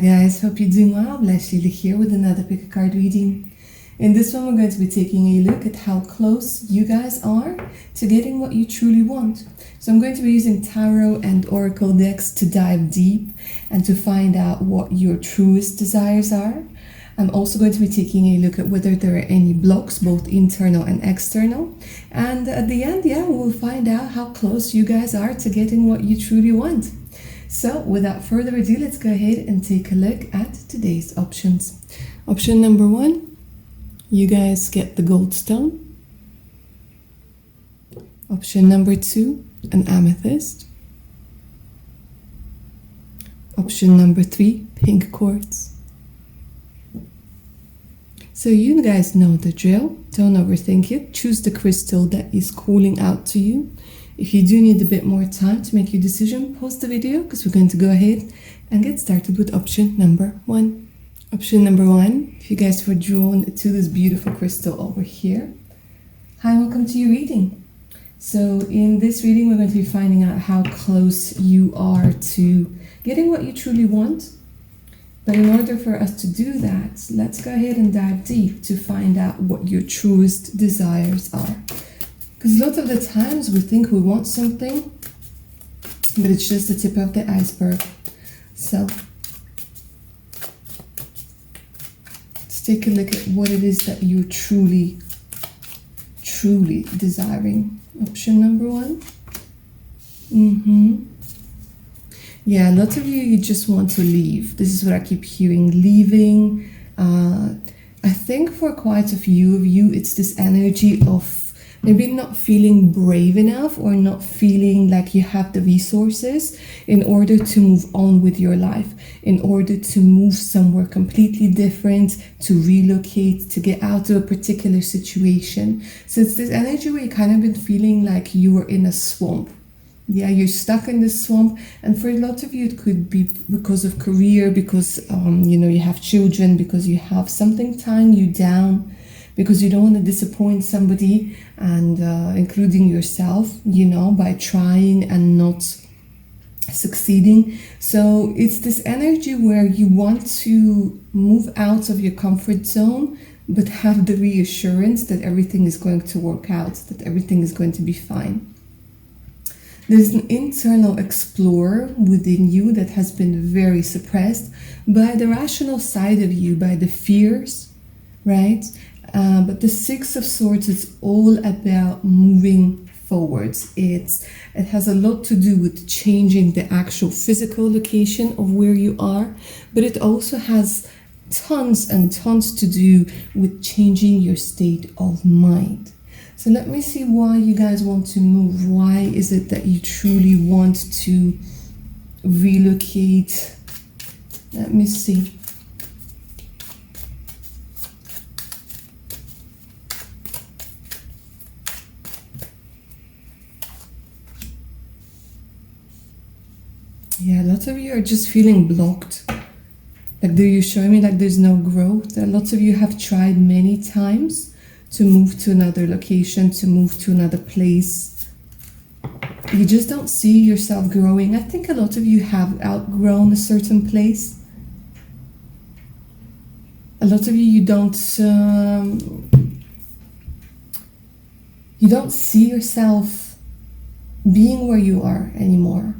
guys, hope you're doing well. Bless Lily here with another pick a card reading. In this one, we're going to be taking a look at how close you guys are to getting what you truly want. So I'm going to be using tarot and oracle decks to dive deep and to find out what your truest desires are. I'm also going to be taking a look at whether there are any blocks, both internal and external. And at the end, we'll find out how close you guys are to getting what you truly want. So without further ado, let's go ahead and take a look at today's options. Option number 1, you guys get the gold stone. Option number 2, an amethyst. Option number 3, pink quartz. So you guys know the drill. Don't overthink it. Choose the crystal that is calling out to you. If you do need a bit more time to make your decision, pause the video because we're going to go ahead and get started with option number 1. Option number 1, if you guys were drawn to this beautiful crystal over here, hi, welcome to your reading. So in this reading, we're going to be finding out how close you are to getting what you truly want. But in order for us to do that, let's go ahead and dive deep to find out what your truest desires are. Because lots of the times we think we want something, but it's just the tip of the iceberg. So let's take a look at what it is that you're truly desiring. Option number 1. Yeah, lots of you just want to leave. This is what I keep hearing, leaving. I think for quite a few of you, it's this energy of maybe not feeling brave enough or not feeling like you have the resources in order to move on with your life, in order to move somewhere completely different, to relocate, to get out of a particular situation. So it's this energy where you kind of been feeling like you were in a swamp. Yeah, you're stuck in this swamp, and for a lot of you it could be because of career, because you have children, because you have something tying you down, because you don't want to disappoint somebody, and including yourself, by trying and not succeeding. So it's this energy where you want to move out of your comfort zone, but have the reassurance that everything is going to work out, that everything is going to be fine. There's an internal explorer within you that has been very suppressed by the rational side of you, by the fears, right? But the Six of Swords is all about moving forwards. It has a lot to do with changing the actual physical location of where you are, but it also has tons and tons to do with changing your state of mind. So let me see why you guys want to move. Why is it that you truly want to relocate? Let me see. Yeah, lots of you are just feeling blocked. Like, you're showing me like there's no growth. Lots of you have tried many times to move to another location, to move to another place. You just don't see yourself growing. I think a lot of you have outgrown a certain place. A lot of you don't see yourself being where you are anymore.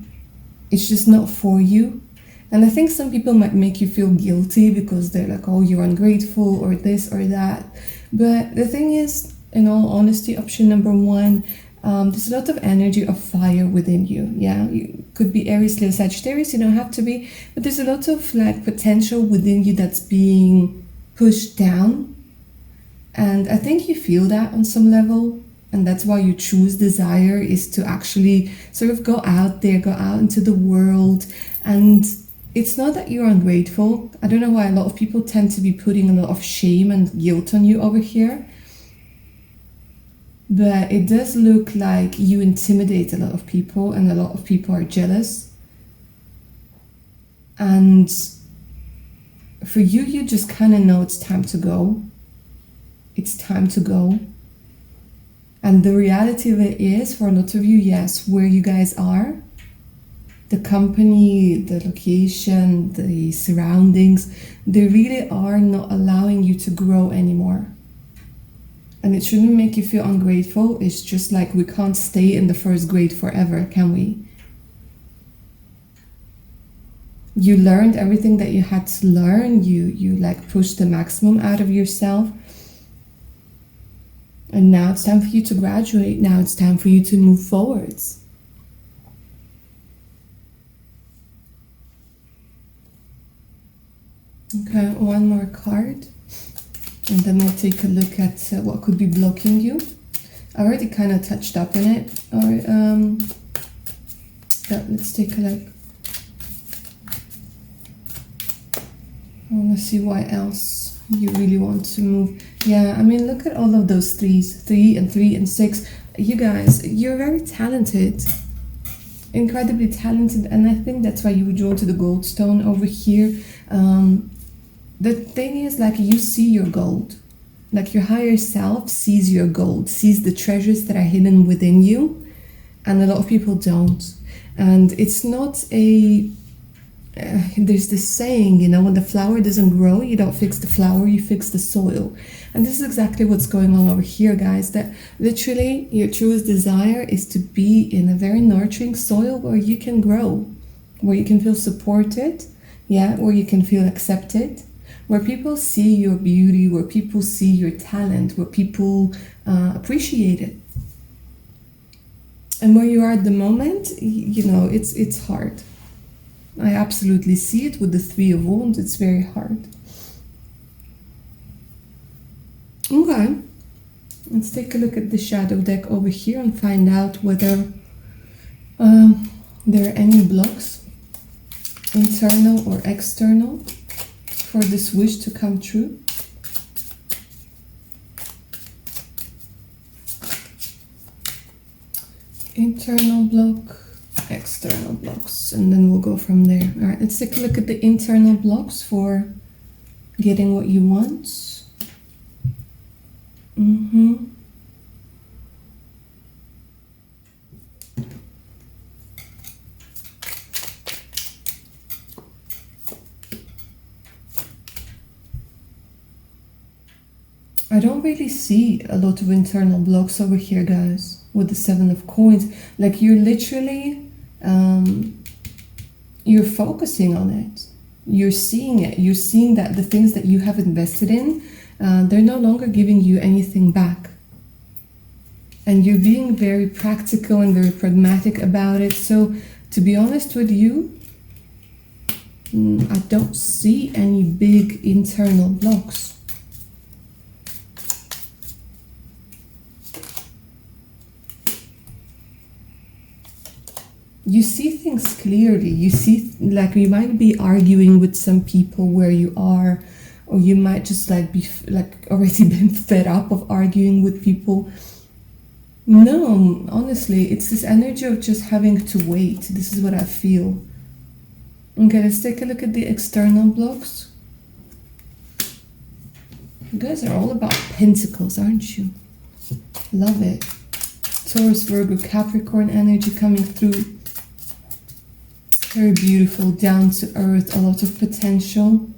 It's just not for you. And I think some people might make you feel guilty because they're like, oh, you're ungrateful or this or that. But the thing is, in all honesty, option number 1, there's a lot of energy of fire within you. Yeah, you could be Aries, Leo, Sagittarius, you don't have to be. But there's a lot of potential within you that's being pushed down. And I think you feel that on some level. And that's why you choose desire, is to actually sort of go out there, go out into the world. And it's not that you're ungrateful. I don't know why a lot of people tend to be putting a lot of shame and guilt on you over here. But it does look like you intimidate a lot of people, and a lot of people are jealous. And for you, you just kind of know it's time to go. It's time to go. And the reality of it is, for a lot of you, yes, where you guys are, the company, the location, the surroundings, they really are not allowing you to grow anymore. And it shouldn't make you feel ungrateful. It's just like we can't stay in the first grade forever, can we? You learned everything that you had to learn. You like pushed the maximum out of yourself. And now it's time for you to graduate. Now it's time for you to move forwards. Okay, one more card. And then we'll take a look at what could be blocking you. I already kind of touched up on it. Yeah, let's take a look. I want to see why else you really want to move. Yeah, I mean, look at all of those threes. 3 and 3 and 6. You guys, you're very talented. Incredibly talented. And I think that's why you were drawn to the gold stone over here. The thing is, like, you see your gold. Like, your higher self sees your gold, sees the treasures that are hidden within you. And a lot of people don't. And it's not a... there's this saying, you know, when the flower doesn't grow, you don't fix the flower, you fix the soil. And this is exactly what's going on over here, guys. That literally your truest desire is to be in a very nurturing soil where you can grow, where you can feel supported, yeah, where you can feel accepted, where people see your beauty, where people see your talent, where people appreciate it. And where you are at the moment, you know, it's hard. I absolutely see it with the 3 of Wands. It's very hard. Okay, let's take a look at the shadow deck over here and find out whether there are any blocks, internal or external, for this wish to come true. Internal block, external blocks, and then we'll go from there. All right, let's take a look at the internal blocks for getting what you want. I don't really see a lot of internal blocks over here, guys, with the 7 of coins. Like, you're literally you're focusing on it, you're seeing it, you're seeing that the things that you have invested in, they're no longer giving you anything back, and you're being very practical and very pragmatic about it. So to be honest with you, I don't see any big internal blocks. You see things clearly. You see, like, you might be arguing with some people where you are, or you might just like be like already been fed up of arguing with people. No, honestly, it's this energy of just having to wait. This is what I feel. Okay, let's take a look at the external blocks. You guys are all about pentacles, aren't you? Love it. Taurus, Virgo, Capricorn energy coming through. Very beautiful, down to earth, a lot of potential.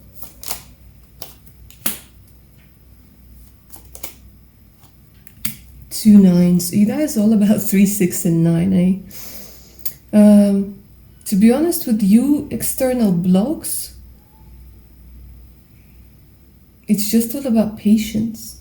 Two nines. You guys all about 3, 6, and 9, eh? To be honest with you, external blocks, it's just all about patience.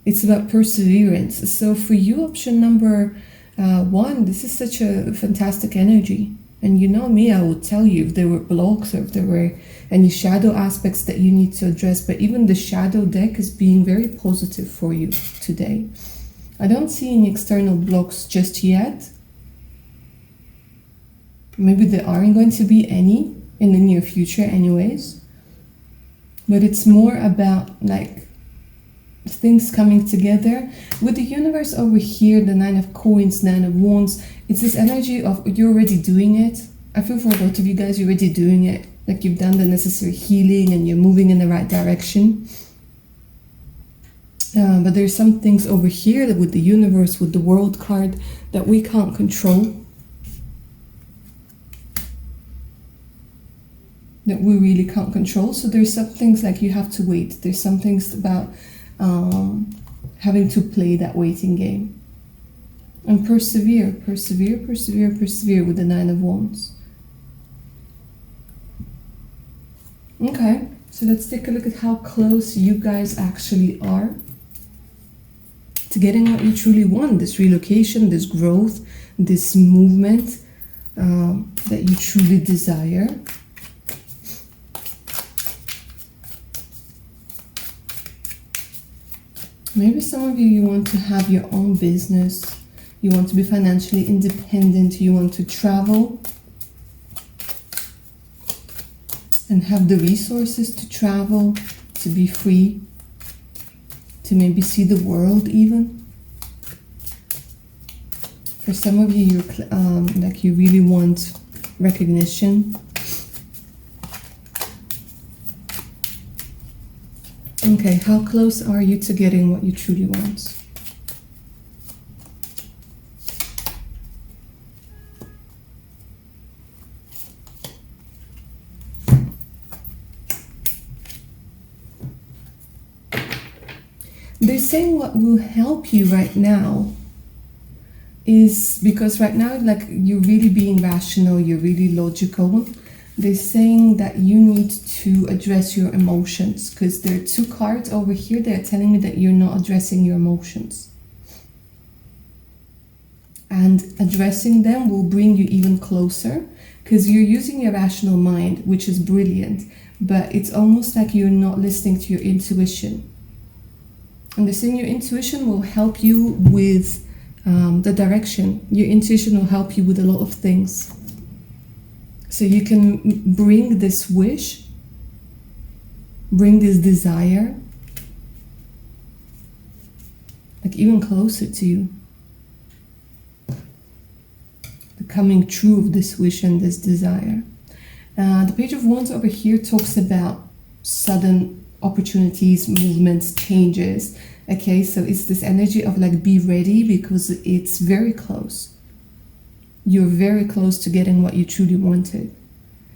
It's about perseverance. So for you, option number 1, this is such a fantastic energy. And you know me, I would tell you if there were blocks or if there were any shadow aspects that you need to address. But even the shadow deck is being very positive for you today. I don't see any external blocks just yet. Maybe there aren't going to be any in the near future anyways. But it's more about like things coming together. With the universe over here, the 9 of coins, 9 of wands, it's this energy of you're already doing it. I feel for a lot of you guys, you're already doing it. Like you've done the necessary healing and you're moving in the right direction. But there's some things over here that with the universe, with the world card, that we can't control. that we really can't control. So there's some things like you have to wait. There's some things about having to play that waiting game. And persevere with the 9 of Wands. Okay, so let's take a look at how close you guys actually are to getting what you truly want. This relocation, this growth, this movement that you truly desire. Maybe some of you want to have your own business. You want to be financially independent. You want to travel and have the resources to travel, to be free, to maybe see the world even. For some of you, you're like you really want recognition. Okay, how close are you to getting what you truly want? They're saying what will help you right now is because right now, like, you're really being rational, you're really logical. They're saying that you need to address your emotions, because there are 2 cards over here. They're telling me that you're not addressing your emotions. And addressing them will bring you even closer, because you're using your rational mind, which is brilliant, but it's almost like you're not listening to your intuition. And they're saying your intuition will help you with the direction. Your intuition will help you with a lot of things. So you can bring this wish, bring this desire, like even closer to you. The coming true of this wish and this desire. The Page of Wands over here talks about sudden opportunities, movements, changes. Okay, so it's this energy of like, be ready, because it's very close. You're very close to getting what you truly wanted.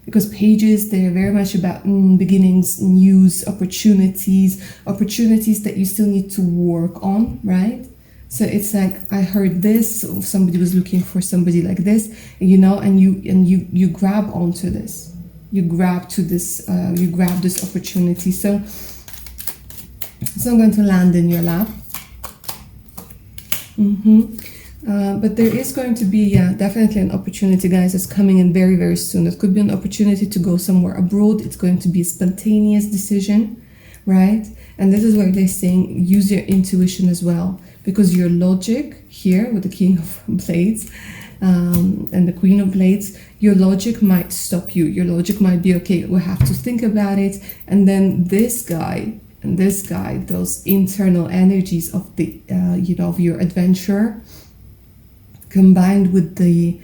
Because pages, they're very much about beginnings, news, opportunities that you still need to work on, right? So it's like, I heard this, or somebody was looking for somebody like this, you know, and you grab onto this. You grab to this, you grab this opportunity. So it's not going to land in your lap. But there is going to be, definitely an opportunity, guys, that's coming in very, very soon. It could be an opportunity to go somewhere abroad. It's going to be a spontaneous decision, right? And this is where they're saying use your intuition as well, because your logic here with the King of Blades and the Queen of Blades, your logic might stop you. Your logic might be, okay, we have to think about it. And then this guy and this guy, those internal energies of the, you know, of your adventurer, combined with the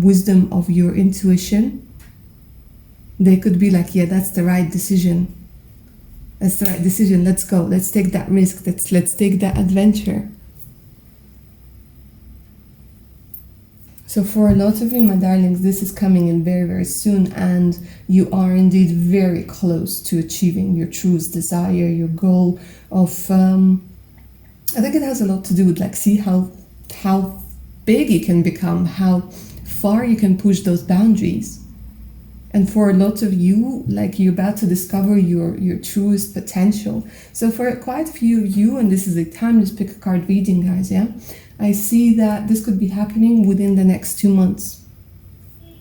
wisdom of your intuition, they could be like, yeah, that's the right decision. That's the right decision. Let's go. Let's take that risk. Let's take that adventure. So for a lot of you, my darlings, this is coming in very, very soon, and you are indeed very close to achieving your truest desire, your goal of, I think it has a lot to do with, like, see how big you can become, how far you can push those boundaries. And for a lot of you, like, you're about to discover your truest potential. So for quite a few of you, and this is a timeless pick a card reading, guys, yeah? I see that this could be happening within the next 2 months.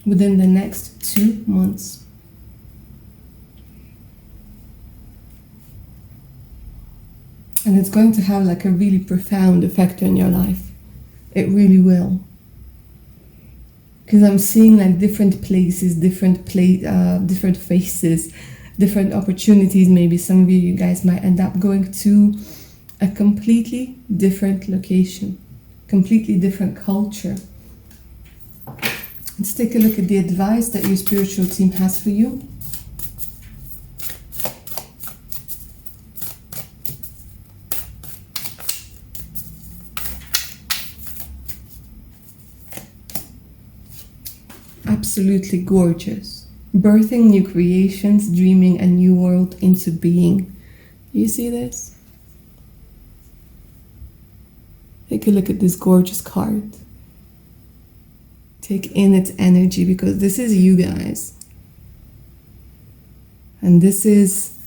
Within the next 2 months. And it's going to have like a really profound effect on your life. It really will. Because I'm seeing like different places, different faces, different opportunities. Maybe some of you guys might end up going to a completely different location, completely different culture. Let's take a look at the advice that your spiritual team has for you. Absolutely gorgeous. birthing new creations, dreaming a new world into being. You see this? Take a look at this gorgeous card. Take in its energy, because this is you guys. And this is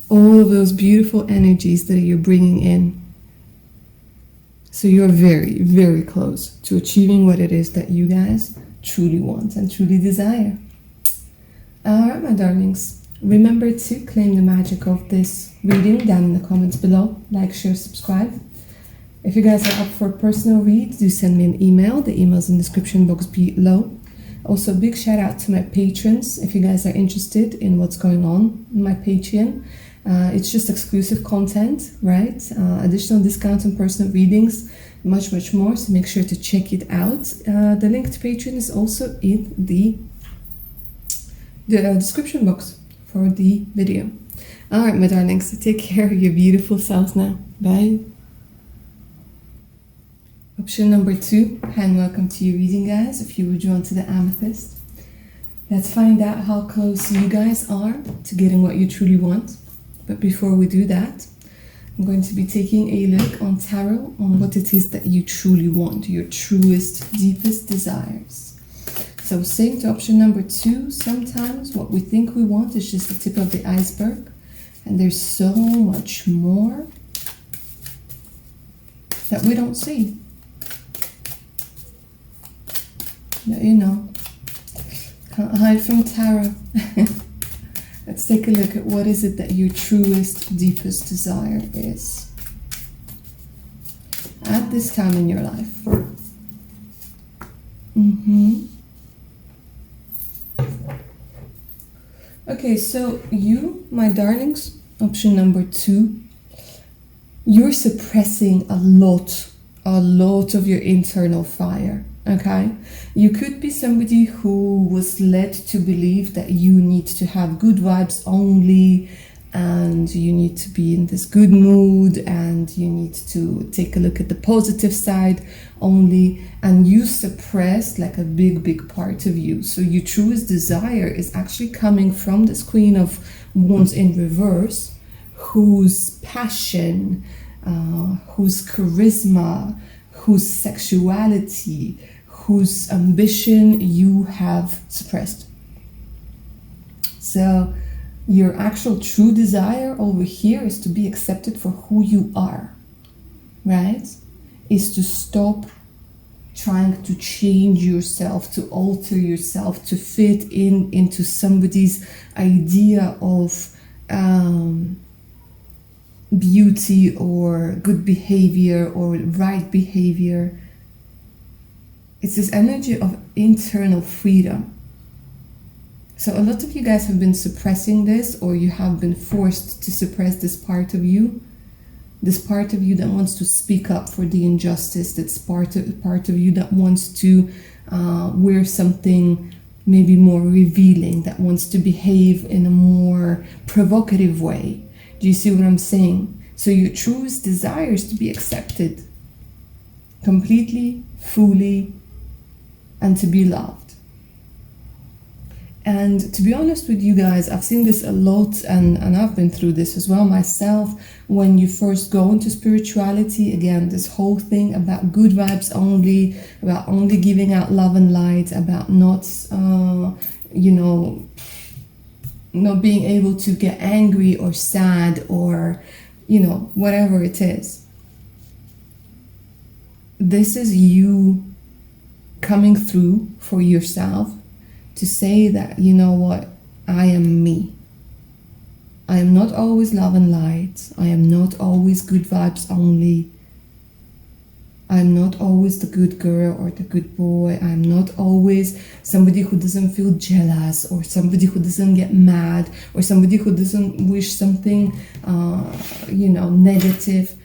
all of those beautiful energies that you're bringing in. So you're very, very close to achieving what it is that you guys truly want and truly desire. Alright, my darlings. Remember to claim the magic of this reading down in the comments below. Like, share, subscribe. If you guys are up for a personal read, do send me an email. The email's in the description box below. Also, big shout out to my patrons. If you guys are interested in what's going on in my Patreon, it's just exclusive content, right? Additional discounts and personal readings, much, much more. So make sure to check it out. The link to Patreon is also in the description box for the video. All right, my darlings, take care of your beautiful selves now. Bye. Option number 2, and welcome to your reading, guys. If you were drawn to the amethyst, let's find out how close you guys are to getting what you truly want. But before we do that, I'm going to be taking a look on tarot on what it is that you truly want, your truest, deepest desires. So same to option number 2, sometimes what we think we want is just the tip of the iceberg, and there's so much more that we don't see. But you know, can't hide from tarot. Let's take a look at what is it that your truest, deepest desire is at this time in your life. Okay, so you, my darlings, option number 2, you're suppressing a lot of your internal fire. Okay, you could be somebody who was led to believe that you need to have good vibes only, and you need to be in this good mood, and you need to take a look at the positive side only, and you suppress like a big part of you. So your truest desire is actually coming from this Queen of Wands in reverse, whose passion, whose charisma, whose sexuality, whose ambition you have suppressed. So your actual true desire over here is to be accepted for who you are, right? Is to stop trying to change yourself, to alter yourself, to fit into somebody's idea of beauty or good behavior or right behavior. It's this energy of internal freedom. So a lot of you guys have been suppressing this, or you have been forced to suppress this part of you that wants to speak up for the injustice, that's part of you that wants to wear something maybe more revealing, that wants to behave in a more provocative way. Do you see what I'm saying? So your truest desire is to be accepted completely, fully, and to be loved. And to be honest with you guys, I've seen this a lot, and I've been through this as well myself. When you first go into spirituality, again, this whole thing about good vibes only, about only giving out love and light, about not, not being able to get angry or sad or, whatever it is. This is you coming through for yourself to say that, you know what, I am me. I am not always love and light. I am not always good vibes only. I'm not always the good girl or the good boy. I'm not always somebody who doesn't feel jealous, or somebody who doesn't get mad, or somebody who doesn't wish something, negative.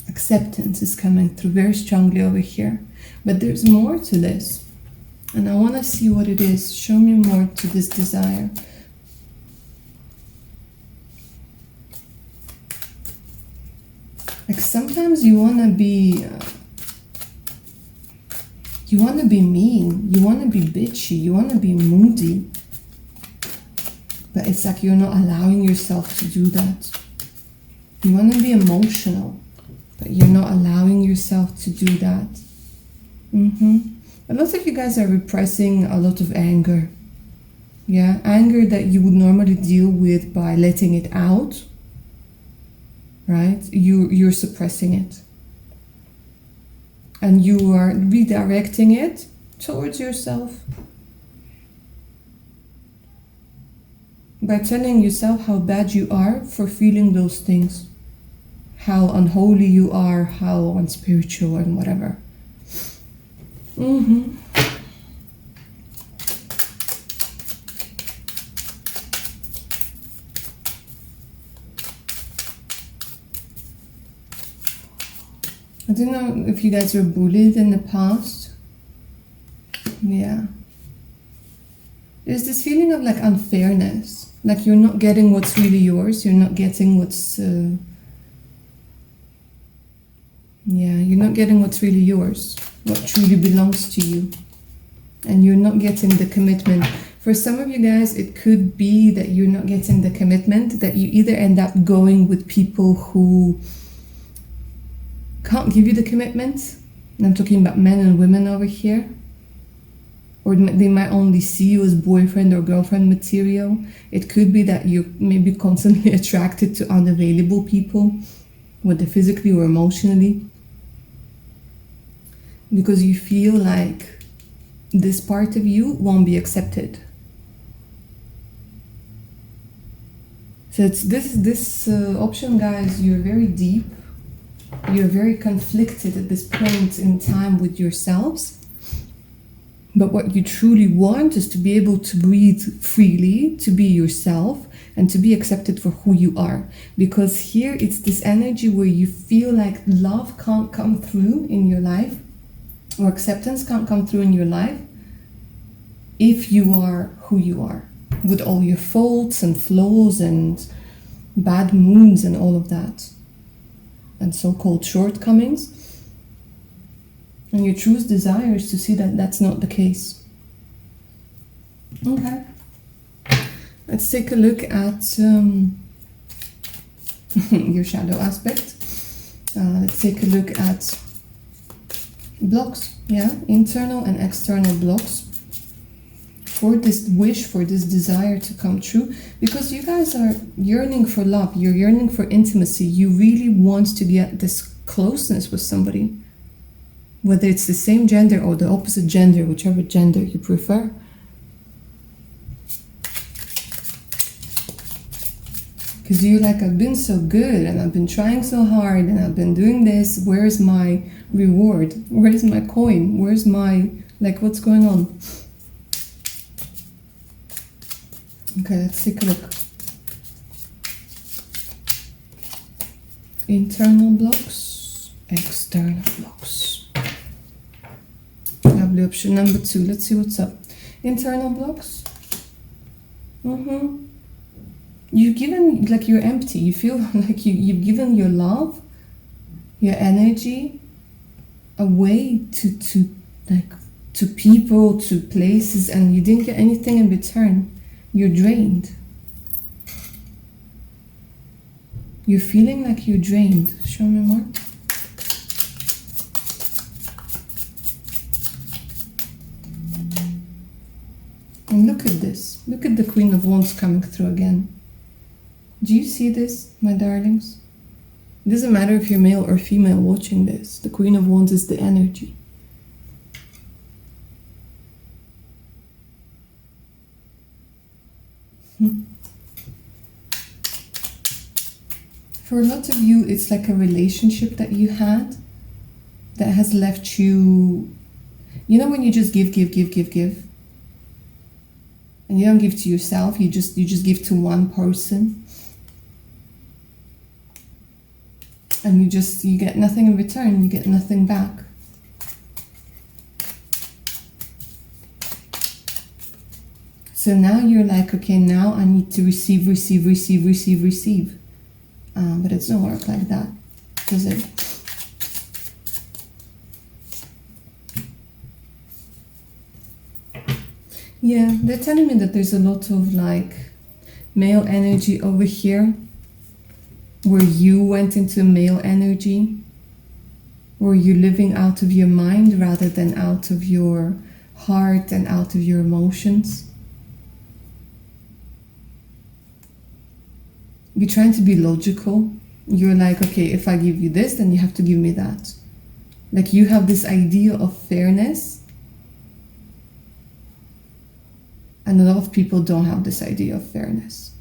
Acceptance is coming through very strongly over here. But there's more to this. And I want to see what it is. Show me more to this desire. Like sometimes you want to You want to be mean, you want to be bitchy, you want to be moody. But it's like you're not allowing yourself to do that. You want to be emotional, but you're not allowing yourself to do that. A lot of you guys are repressing a lot of anger. Yeah, anger that you would normally deal with by letting it out. Right? You're suppressing it. And you are redirecting it towards yourself. By telling yourself how bad you are for feeling those things. How unholy you are, how unspiritual and whatever. I don't know if you guys were bullied in the past. Yeah. There's this feeling of like unfairness. Like you're not getting what's really yours. You're not getting what's... you're not getting what's really yours. What truly belongs to you. And you're not getting the commitment. For some of you guys, it could be that you're not getting the commitment. That you either end up going with people who can't give you the commitment. And I'm talking about men and women over here. Or they might only see you as boyfriend or girlfriend material. It could be that you're maybe constantly attracted to unavailable people, whether physically or emotionally. Because you feel like this part of you won't be accepted. So it's this option, guys, you're very deep. You're very conflicted at this point in time with yourselves. But what you truly want is to be able to breathe freely, to be yourself, and to be accepted for who you are. Because here it's this energy where you feel like love can't come through in your life, or acceptance can't come through in your life, if you are who you are, with all your faults and flaws and bad moods and all of that, and so-called shortcomings. And your truest desire is to see that that's not the case. Okay. Let's take a look at your shadow aspect. Let's take a look at blocks, yeah? Internal and external blocks for this wish, for this desire to come true. Because you guys are yearning for love. You're yearning for intimacy. You really want to get this closeness with somebody. Whether it's the same gender or the opposite gender, whichever gender you prefer. Because you're like, I've been so good and I've been trying so hard and I've been doing this. Where's my reward? Where's my coin? Where's my, like, what's going on? Okay, let's take a look. Internal blocks, external blocks. Lovely option number 2. Let's see what's up. Internal blocks. You've given, like, you're empty. You feel like you've given your love, your energy away to people, to places, and you didn't get anything in return. You're drained. You're feeling like you're drained. Show me more. And look at this. Look at the Queen of Wands coming through again. Do you see this, my darlings? It doesn't matter if you're male or female watching this. The Queen of Wands is the energy. For a lot of you, it's like a relationship that you had that has left you... You know when you just give, and you don't give to yourself, you just give to one person, and you get nothing in return, you get nothing back. So now you're like, okay, now I need to receive. But it doesn't work like that, does it? Yeah, they're telling me that there's a lot of like male energy over here, where you went into male energy, where you're living out of your mind rather than out of your heart and out of your emotions. You're trying to be logical. You're like, okay, if I give you this, then you have to give me that. Like you have this idea of fairness. And a lot of people don't have this idea of fairness.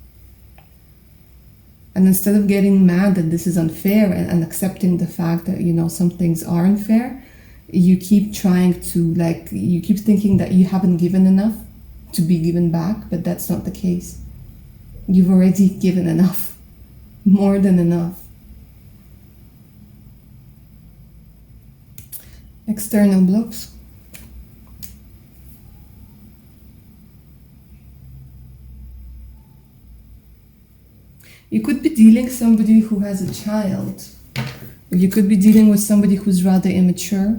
And instead of getting mad that this is unfair and accepting the fact that, you know, some things are unfair, you keep trying to, like, you keep thinking that you haven't given enough to be given back, but that's not the case. You've already given enough, more than enough. External blocks. You could be dealing with somebody who has a child, or you could be dealing with somebody who's rather immature.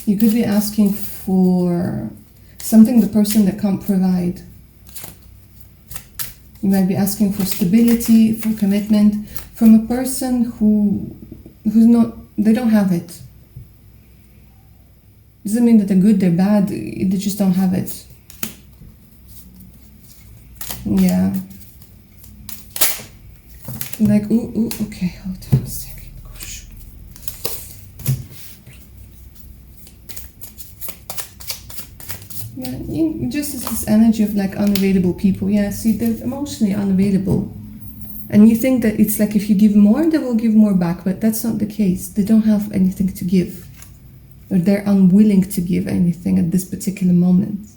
You could be asking for something the person that can't provide. You might be asking for stability, for commitment from a person who's not, they don't have it. Doesn't mean that they're good, they're bad, they just don't have it. Yeah. Like, ooh, okay, hold on a second. Gosh. Yeah, just as this energy of like unavailable people. Yeah, see, they're emotionally unavailable. And you think that it's like if you give more, they will give more back, but that's not the case. They don't have anything to give. Or they're unwilling to give anything at this particular moment.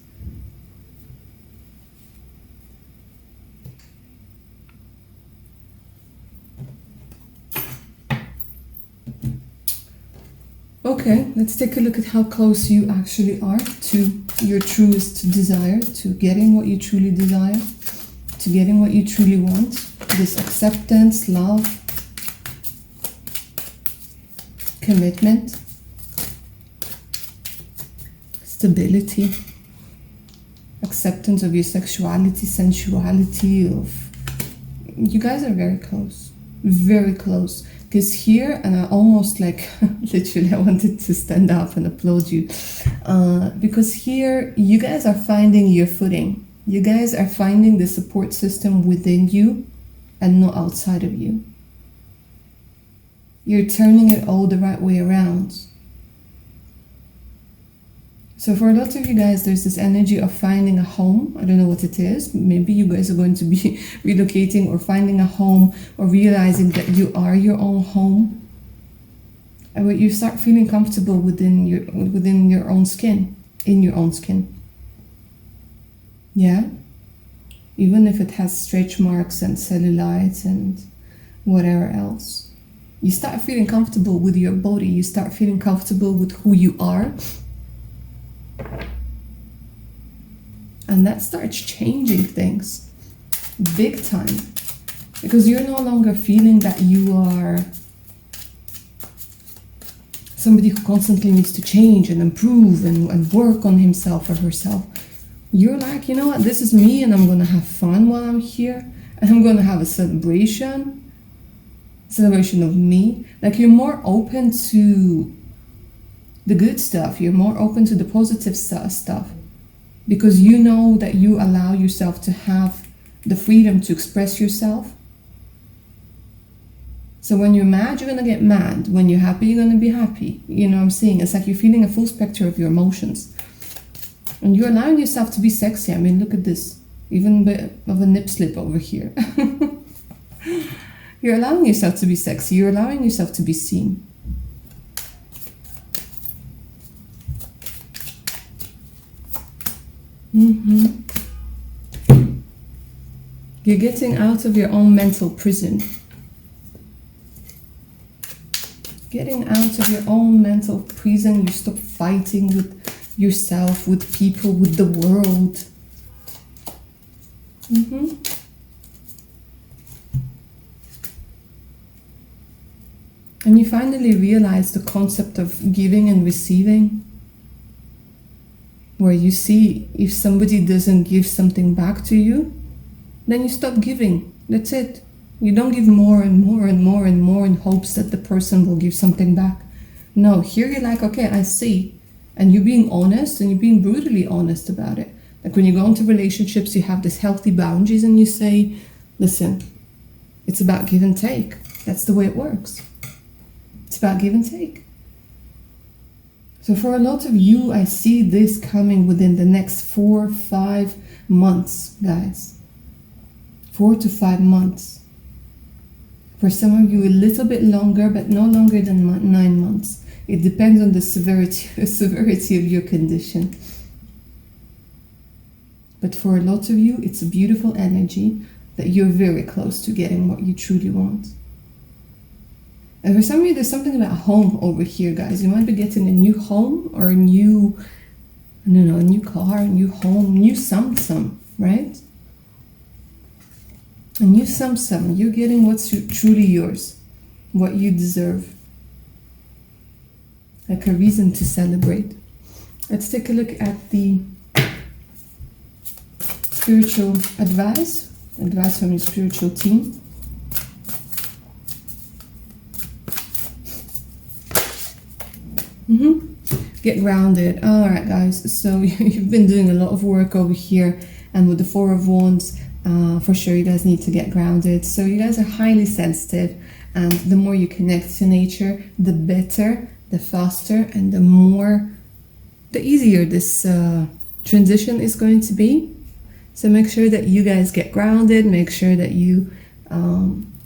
Okay, let's take a look at how close you actually are to your truest desire, to getting what you truly desire, to getting what you truly want. This acceptance, love, commitment, stability, acceptance of your sexuality, sensuality, of... You guys are very close, very close. Because here, and I almost like, literally, I wanted to stand up and applaud you. Because here, you guys are finding your footing. You guys are finding the support system within you and not outside of you. You're turning it all the right way around. So for a lot of you guys, there's this energy of finding a home. I don't know what it is. Maybe you guys are going to be relocating or finding a home or realizing that you are your own home. And when you start feeling comfortable within your own skin, in your own skin. Yeah? Even if it has stretch marks and cellulite and whatever else. You start feeling comfortable with your body. You start feeling comfortable with who you are. And that starts changing things big time, because you're no longer feeling that you are somebody who constantly needs to change and improve and work on himself or herself. You're like, you know what, this is me and I'm going to have fun while I'm here, and I'm going to have a celebration of me. Like, you're more open to the good stuff, you're more open to the positive stuff, because you know that you allow yourself to have the freedom to express yourself. So when you're mad, you're gonna get mad. When you're happy, you're gonna be happy. You know what I'm saying? It's like you're feeling a full spectrum of your emotions. And you're allowing yourself to be sexy. I mean, look at this. Even a bit of a nip slip over here. You're allowing yourself to be sexy. You're allowing yourself to be seen. You're getting out of your own mental prison. Getting out of your own mental prison. You stop fighting with yourself, with people, with the world. And you finally realize the concept of giving and receiving. where you see if somebody doesn't give something back to you, then you stop giving. That's it. You don't give more and more and more and more in hopes that the person will give something back. No, here you're like, okay, I see. And you're being honest, and you're being brutally honest about it. Like when you go into relationships, you have this healthy boundaries and you say, listen, it's about give and take. That's the way it works. It's about give and take. So for a lot of you, I see this coming within the next 4 or 5 months, guys. 4 to 5 months. For some of you, a little bit longer, but no longer than 9 months. It depends on the severity of your condition. But for a lot of you, it's a beautiful energy that you're very close to getting what you truly want. And for some of you, there's something about home over here, guys. You might be getting a new home or a new, I don't know, a new car, a new home, new something, right? A new something. You're getting what's truly yours, what you deserve. Like a reason to celebrate. Let's take a look at the spiritual advice from your spiritual team. Get grounded. All right, guys. So you've been doing a lot of work over here, and with the Four of Wands, for sure you guys need to get grounded. So you guys are highly sensitive, and the more you connect to nature, the better, the faster, and the easier this transition is going to be. So make sure that you guys get grounded. Make sure that you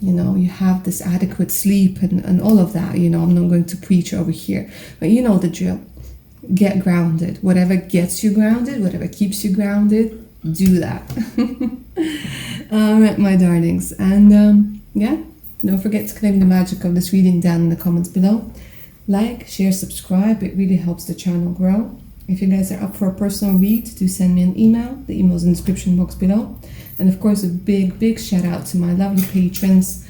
you have this adequate sleep and all of that. I'm not going to preach over here, but you know the drill. Get grounded. Whatever gets you grounded, whatever keeps you grounded, do that. All right, my darlings. And don't forget to claim the magic of this reading down in the comments below. Like, share, subscribe. It really helps the channel grow. If you guys are up for a personal read, do send me an email. The email is in the description box below. And of course, a big shout out to my lovely patrons.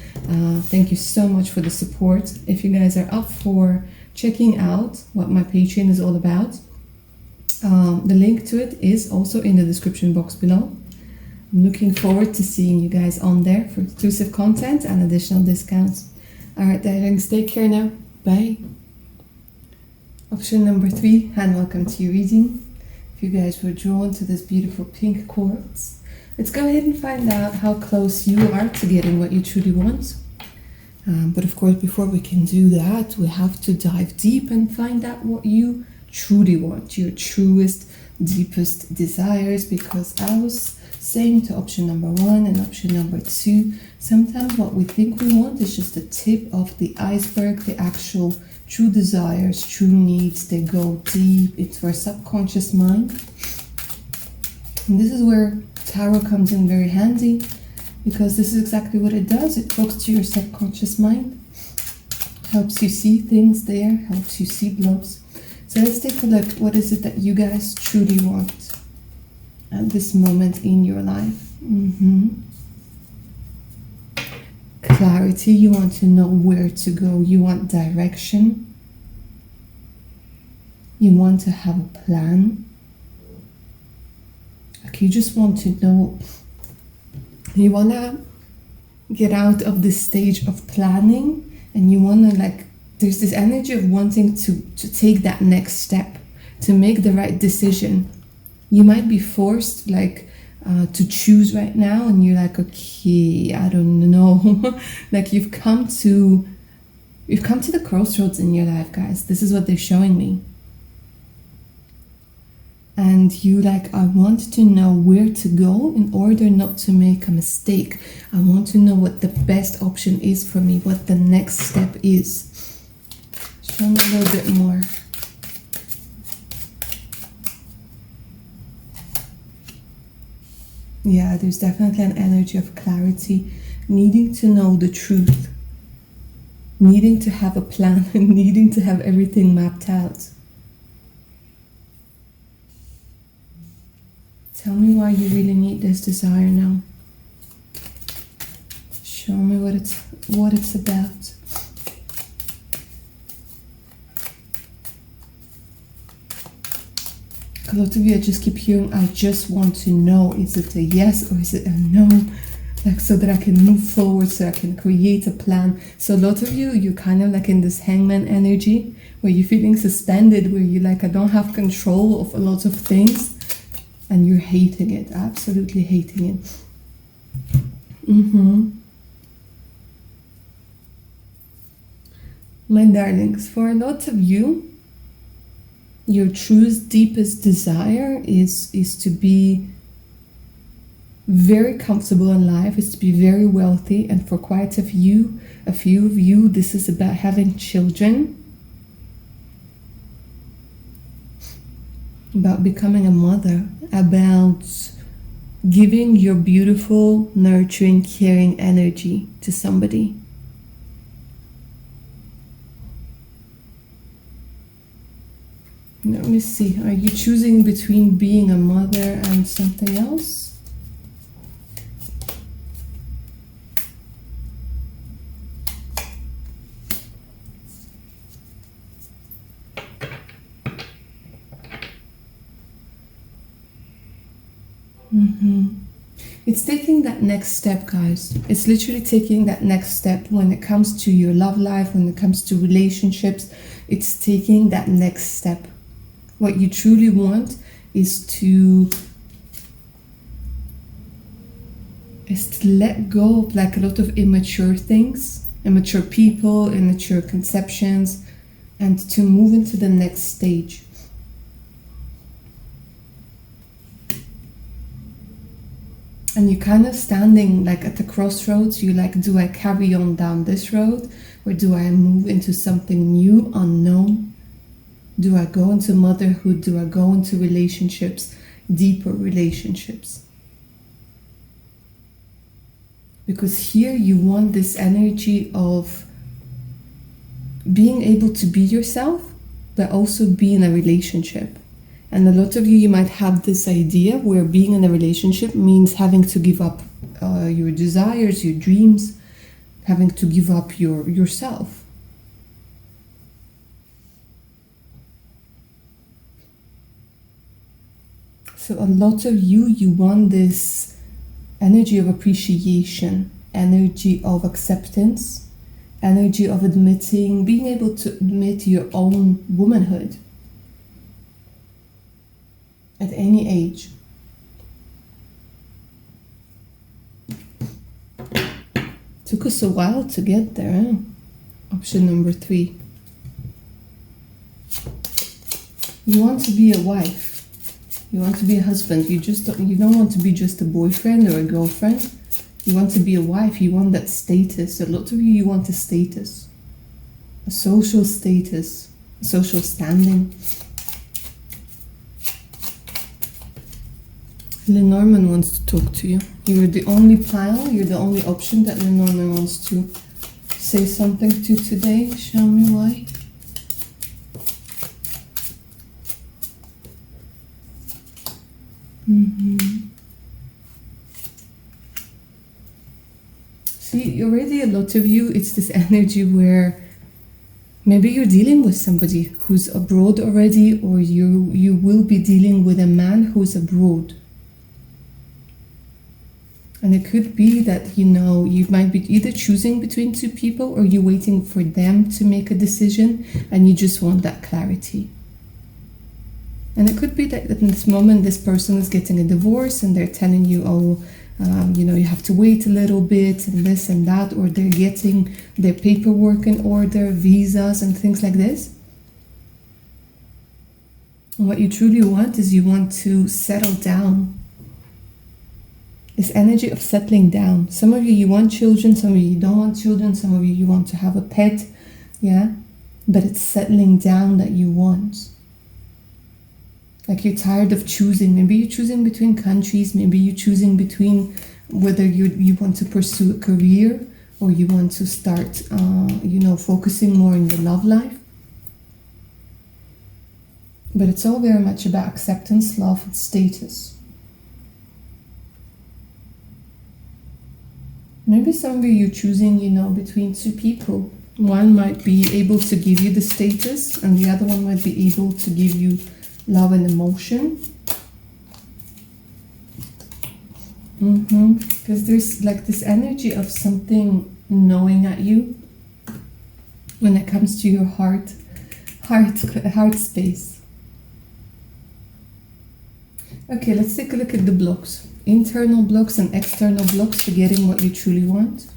Thank you so much for the support. If you guys are up for checking out what my Patreon is all about, the link to it is also in the description box below. I'm looking forward to seeing you guys on there for exclusive content and additional discounts. All right, darlings, take care now. Bye. Option number 3, and welcome to your reading. If you guys were drawn to this beautiful pink quartz, let's go ahead and find out how close you are to getting what you truly want. But of course, before we can do that, we have to dive deep and find out what you truly want, your truest, deepest desires, because I was saying to option number 1 and option number 2, sometimes what we think we want is just the tip of the iceberg. The actual true desires, true needs, they go deep into our subconscious mind. And this is where tarot comes in very handy, because this is exactly what it does. It talks to your subconscious mind, helps you see things there, helps you see blobs. So let's take a look. What is it that you guys truly want at this moment in your life? Clarity. You want to know where to go. You want direction. You want to have a plan. Like you just want to know. You want to get out of this stage of planning, and you want to there's this energy of wanting to take that next step, to make the right decision. You might be forced to choose right now, and you're like, okay, I don't know. Like you've come to the crossroads in your life, guys. This is what they're showing me. And you I want to know where to go in order not to make a mistake. I want to know what the best option is for me, what the next step is. Show me a little bit more. Yeah, there's definitely an energy of clarity, needing to know the truth, needing to have a plan, and needing to have everything mapped out. Tell me why you really need this desire now. Show me what it's about. a lot of you, I just keep hearing, I just want to know, is it a yes or is it a no? Like, so that I can move forward, so I can create a plan. So a lot of you, you're kind of like in this hangman energy, where you're feeling suspended, where you're like, I don't have control of a lot of things, and you're hating it, absolutely hating it. My darlings, for a lot of you, your truest, deepest desire is to be very comfortable in life, is to be very wealthy, and for quite a few of you, this is about having children, about becoming a mother, about giving your beautiful, nurturing, caring energy to somebody. Let me see, are you choosing between being a mother and something else? It's taking that next step, guys. It's literally taking that next step when it comes to your love life, when it comes to relationships. It's taking that next step. What you truly want is to let go of like a lot of immature things, immature people, immature conceptions, and to move into the next stage. And you're kind of standing like at the crossroads. You're like, do I carry on down this road, or do I move into something new, unknown? Do I go into motherhood? Do I go into relationships, deeper relationships? Because here you want this energy of being able to be yourself, but also be in a relationship. And a lot of you might have this idea where being in a relationship means having to give up your desires, your dreams, having to give up yourself. So a lot of you want this energy of appreciation, energy of acceptance, energy of admitting, being able to admit your own womanhood. At any age. Took us a while to get there, eh? Option number 3. You want to be a wife. You want to be a husband. You don't want to be just a boyfriend or a girlfriend. You want to be a wife. You want that status. A lot of you want a status. A social status. A social standing. Lenormand wants to talk to you. You're the only pile, you're the only option that Lenormand wants to say something to today. Show me why. See, already a lot of you, it's this energy where maybe you're dealing with somebody who's abroad already, or you will be dealing with a man who's abroad. And it could be that, you might be either choosing between two people, or you're waiting for them to make a decision and you just want that clarity. And it could be that in this moment, this person is getting a divorce and they're telling you, you have to wait a little bit and this and that, or they're getting their paperwork in order, visas and things like this. And what you truly want is you want to settle down. This energy of settling down. Some of you want children, some of you don't want children, some of you want to have a pet, yeah? But it's settling down that you want. Like you're tired of choosing. Maybe you're choosing between countries, maybe you're choosing between whether you want to pursue a career, or you want to start, focusing more on your love life. But it's all very much about acceptance, love, and status. Maybe some of you choosing, between two people. One might be able to give you the status, and the other one might be able to give you love and emotion. Because there's like this energy of something gnawing at you when it comes to your heart space. Okay, let's take a look at the blocks. Internal blocks and external blocks to getting what you truly want.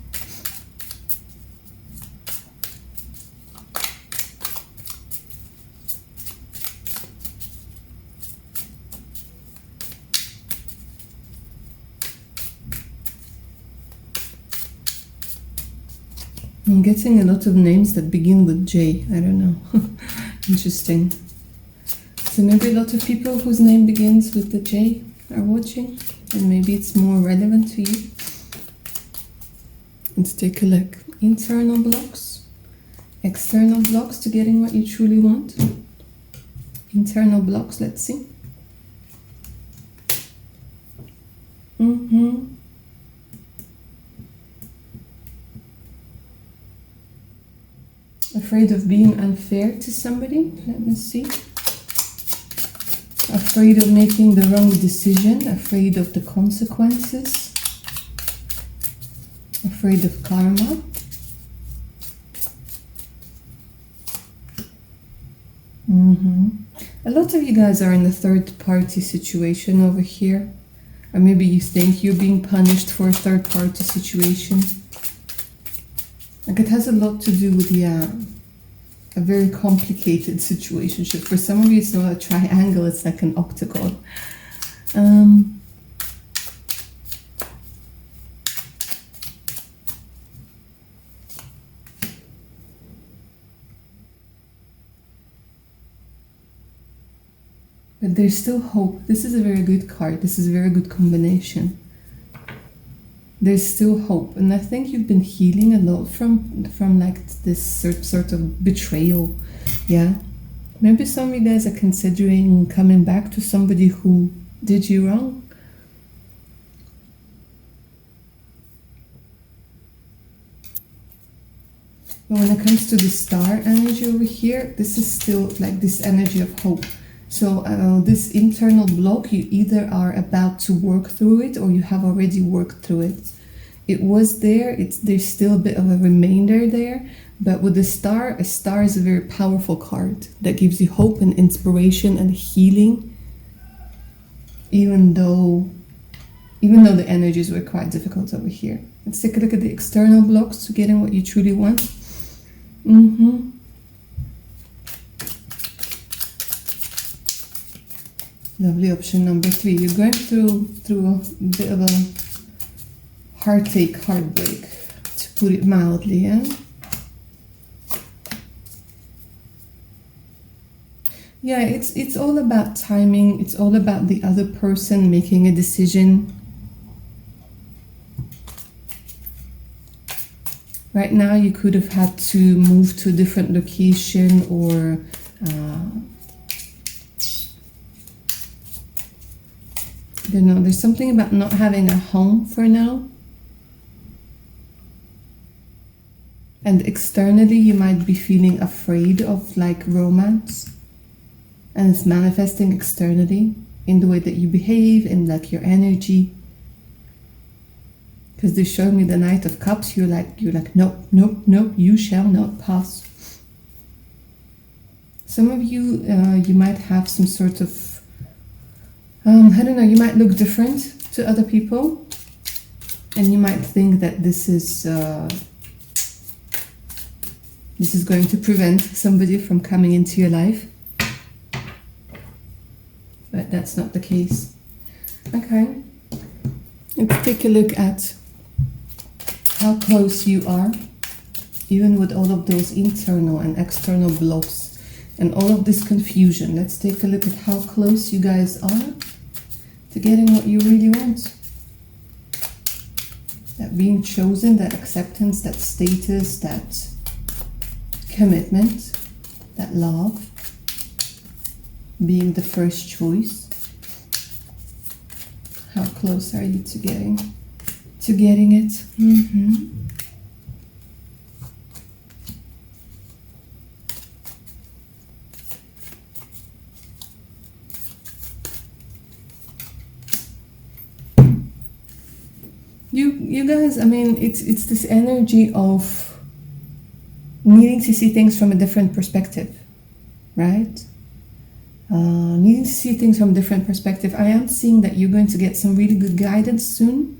I'm getting a lot of names that begin with J. I don't know. Interesting. So maybe a lot of people whose name begins with the J are watching, and maybe it's more relevant to you. Let's take a look. Internal blocks, external blocks to getting what you truly want. Internal blocks, let's see. Afraid of being unfair to somebody. Let me see. Afraid of making the wrong decision. Afraid of the consequences. Afraid of karma. A lot of you guys are in a third party situation over here. Or maybe you think you're being punished for a third party situation. Like it has a lot to do with a very complicated situationship. For some of you, it's not a triangle; it's like an octagon. But there's still hope. This is a very good card. This is a very good combination. There's still hope, and I think you've been healing a lot from like this sort of betrayal. Yeah, maybe some of you guys are considering coming back to somebody who did you wrong. But when it comes to the star energy over here, this is still like this energy of hope. So this internal block, you either are about to work through it or you have already worked through it. It was there, there's still a bit of a remainder there, but with the star, a star is a very powerful card that gives you hope and inspiration and healing, even though the energies were quite difficult over here. Let's take a look at the external blocks to getting what you truly want. Lovely. Option number 3. You're going through a bit of a heartbreak, to put it mildly, yeah? Yeah, it's all about timing. It's all about the other person making a decision. Right now, you could have had to move to a different location or I don't know, there's something about not having a home for now. And externally, you might be feeling afraid of like romance. And it's manifesting externally in the way that you behave and like your energy. Because they show me the Knight of Cups, you're like, nope, nope, nope, you shall not pass. Some of you, you might have some sort of I don't know, you might look different to other people, and you might think that this is going to prevent somebody from coming into your life, but that's not the case. Okay, let's take a look at how close you are, even with all of those internal and external blocks and all of this confusion. Let's take a look at how close you guys are to getting what you really want. That being chosen, that acceptance, that status, that commitment, that love, being the first choice. How close are you to getting it? you guys, I mean, it's this energy of needing to see things from a different perspective, right? Needing to see things from a different perspective. I am seeing that you're going to get some really good guidance soon.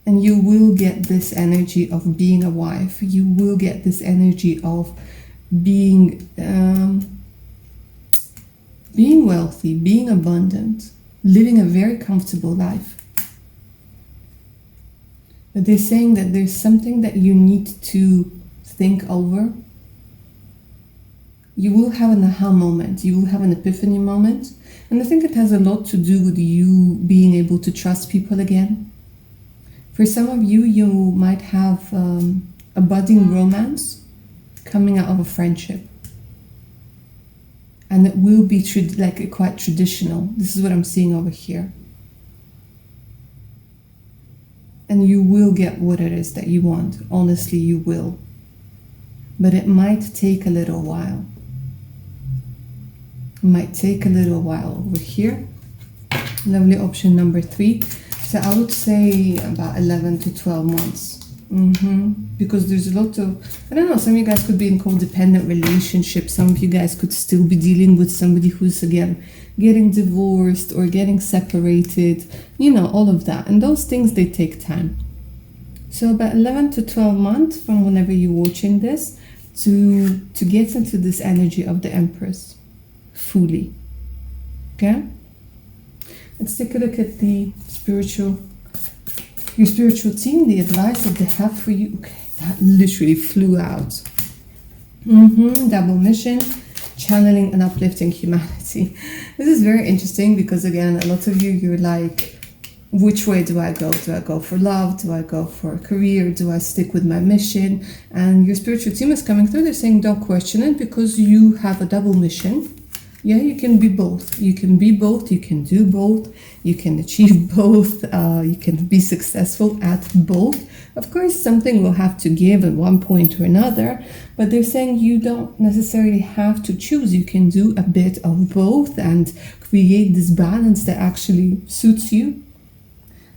And you will get this energy of being a wife. You will get this energy of being wealthy, being abundant, living a very comfortable life. But they're saying that there's something that you need to think over. You will have an aha moment. You will have an epiphany moment. And I think it has a lot to do with you being able to trust people again. For some of you, you might have a budding romance coming out of a friendship. And it will be quite traditional. This is what I'm seeing over here. And you will get what it is that you want. Honestly, you will. But it might take a little while. It might take a little while. Over here, lovely option number 3. So I would say about 11 to 12 months. Because there's a lot of, I don't know, some of you guys could be in codependent relationships. Some of you guys could still be dealing with somebody who's, again, getting divorced or getting separated. You know, all of that. And those things, they take time. So about 11 to 12 months from whenever you're watching this to get into this energy of the Empress fully. Okay? Let's take a look at your spiritual team, the advice that they have for you. Okay, that literally flew out. Double mission, channeling and uplifting humanity. This is very interesting because, again, a lot of you, you're like, which way do I go? Do I go for love? Do I go for a career? Do I stick with my mission? And your spiritual team is coming through. They're saying don't question it because you have a double mission. Yeah, you can be both. You can be both. You can do both. You can achieve both. You can be successful at both. Of course, something will have to give at one point or another, but they're saying you don't necessarily have to choose. You can do a bit of both and create this balance that actually suits you.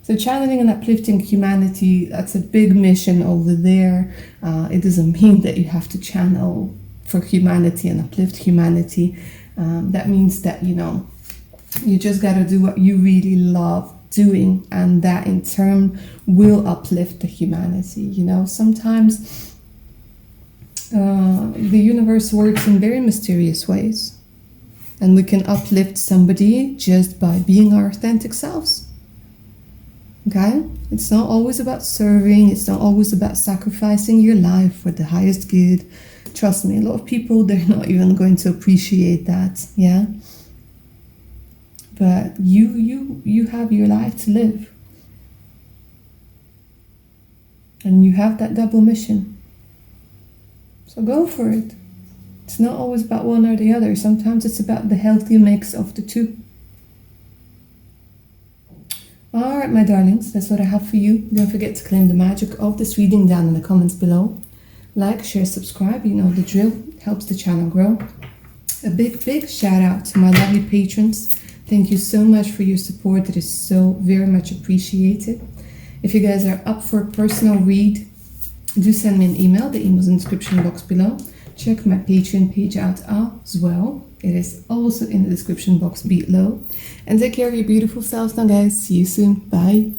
So channeling and uplifting humanity, that's a big mission over there. It doesn't mean that you have to channel for humanity and uplift humanity. That means that, you know, you just got to do what you really love doing, and that in turn will uplift the humanity. You know, sometimes the universe works in very mysterious ways, and we can uplift somebody just by being our authentic selves. Okay? It's not always about serving. It's not always about sacrificing your life for the highest good. Trust me, a lot of people, they're not even going to appreciate that, yeah? But you have your life to live. And you have that double mission. So go for it. It's not always about one or the other. Sometimes it's about the healthy mix of the two. Alright, my darlings, that's what I have for you. Don't forget to claim the magic of this reading down in the comments below. Like, share, subscribe, you know the drill. It helps the channel grow. A big shout out to my lovely patrons. Thank you so much for your support. It is so very much appreciated. If you guys are up for a personal read, do send me an email. The email's in the description box below. Check my Patreon page out as well. It is also in the description box below. And take care of your beautiful selves now, guys. See you soon. Bye.